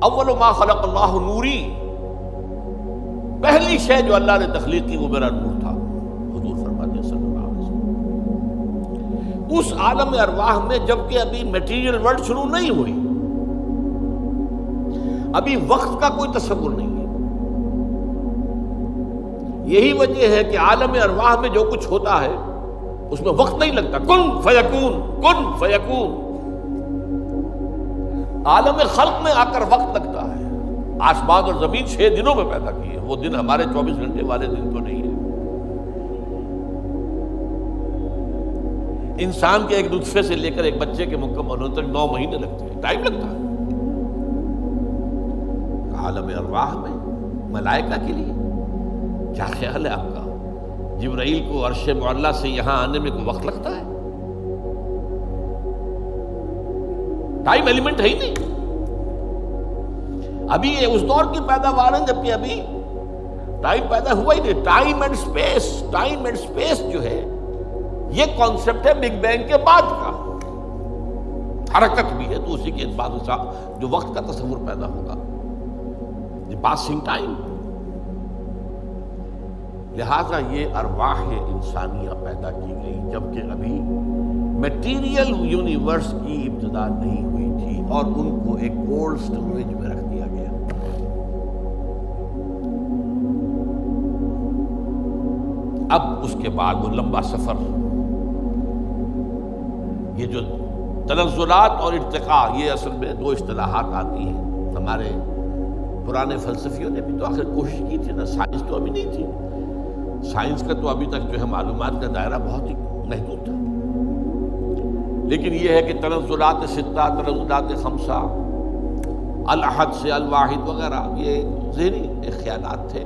اول ما خلق اللہ نوری، پہلی شے جو اللہ نے تخلیق کی وہ میرا نور تھا، حضور فرماتے ہیں صلی اللہ علیہ وسلم۔ اس عالم ارواح میں جبکہ ابھی میٹیریل ورلڈ شروع نہیں ہوئی، ابھی وقت کا کوئی تصور نہیں ہے، یہی وجہ ہے کہ عالم ارواح میں جو کچھ ہوتا ہے اس میں وقت نہیں لگتا، کن فیکون کن فیکون۔ عالم خلق میں آ کر وقت لگتا ہے۔ آسمان اور زمین 6 دنوں میں پیدا کیے، وہ دن ہمارے 24 گھنٹے والے دن تو نہیں ہے۔ انسان کے ایک نطفے سے لے کر ایک بچے کے مکمل ہونے تک 9 مہینے لگتے ہیں، ٹائم لگتا ہے۔ عالم ارواح میں ملائکہ کے لیے کیا خیال ہے آپ کا؟ جبرائیل کو عرش معلیٰ سے یہاں آنے میں کوئی وقت لگتا ہے؟ ٹائم ایلیمنٹ ہے ہی نہیں۔ ابھی یہ اس دور کی پیداوار ہے جبکہ ابھی ٹائم پیدا ہوا ہی نہیں۔ ٹائم اینڈ سپیس جو ہے یہ کانسیپٹ ہے بگ بینگ کے بعد کا۔ حرکت بھی ہے تو اسی کے بعد جو وقت کا تصور پیدا ہوگا، دی پاسنگ ٹائم۔ لہذا یہ ارواح انسانیہ پیدا کی گئی جبکہ ابھی میٹیریل یونیورس کی ابتدا نہیں ہوئی تھی، اور ان کو ایک کولڈ سٹوریج میں رکھ دیا گیا۔ اب اس کے بعد وہ لمبا سفر، یہ جو تنزلات اور ارتقاء، یہ اصل میں 2 اصطلاحات آتی ہیں۔ ہمارے پرانے فلسفیوں نے بھی تو آخر کوشش کی تھی نا، سائنس تو ابھی نہیں تھی، سائنس کا تو ابھی تک جو ہے معلومات کا دائرہ بہت ہی محدود تھا، لیکن یہ ہے کہ تنزلات 6، تنزلات 5، الاحد سے الواحد وغیرہ، یہ ذہنی خیالات تھے۔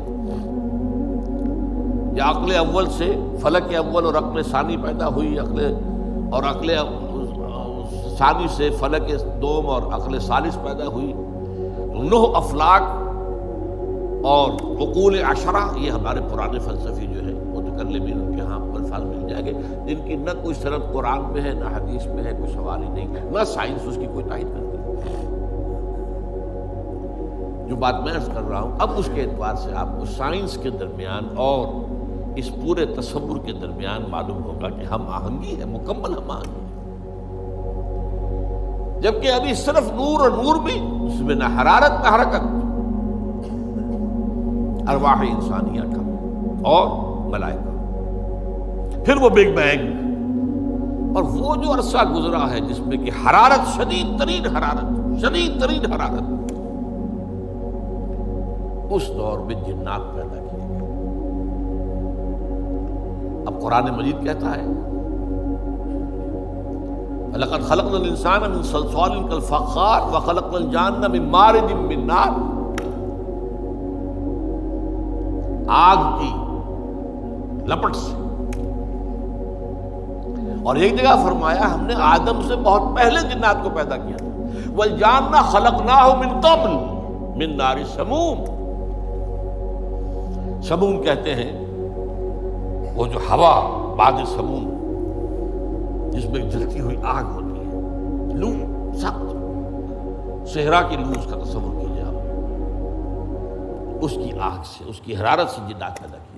یا عقل اول سے فلک اول اور عقل ثانی پیدا ہوئی، عقل ثانی سے فلک دوم اور عقل ثالث پیدا ہوئی۔ 9 افلاک اور عقول 10 یہ ہمارے پرانے فلسفی جو ہے متکلمین ان کے ہاں الفاظ مل جائیں گے، جن کی نہ کوئی سند قرآن میں ہے، نہ حدیث میں ہے، کوئی سوال ہی نہیں، نہ سائنس اس کی کوئی تائید کرتی ہے۔ جو بات میں عرض کر رہا ہوں اب اس کے اعتبار سے آپ کو سائنس کے درمیان اور اس پورے تصور کے درمیان معلوم ہوگا کہ ہم آہنگی ہے، مکمل ہم آہنگی ہے، جبکہ ابھی صرف نور اور نور بھی، اس میں نہ حرارت نہ حرکت، ارواح انسانیہ کا اور ملائکہ۔ پھر وہ بگ بینگ، اور وہ جو عرصہ گزرا ہے جس میں کہ حرارت، شدید ترین حرارت، اس دور میں جنات پیدا کیے گئے۔ اب قرآن مجید کہتا ہے وَلَقَدْ خَلَقْنَا الْإِنسَانَ مِنْ صَلْصَالٍ كَالْفَخَّارِ وَخَلَقْنَا الْجَانَّ مِنْ مَارِجٍ مِّن نَّارٍ۔ آگ کی لپٹ سے، اور ایک جگہ فرمایا ہم نے آدم سے بہت پہلے جنات کو پیدا کیا تھا، وَالْجَانَّ خَلَقْنَاهُ مِنْ قَبْلُ مِنْ نَارِ سَمُومٍ۔ سموم کہتے ہیں وہ جو ہوا بعد سموم جس میں جلتی ہوئی آگ ہوتی ہے، لو سخت صحرا کی لو، اس کا تصور کیجیے آپ، اس کی آگ سے، اس کی حرارت سے جنات پیدا کی۔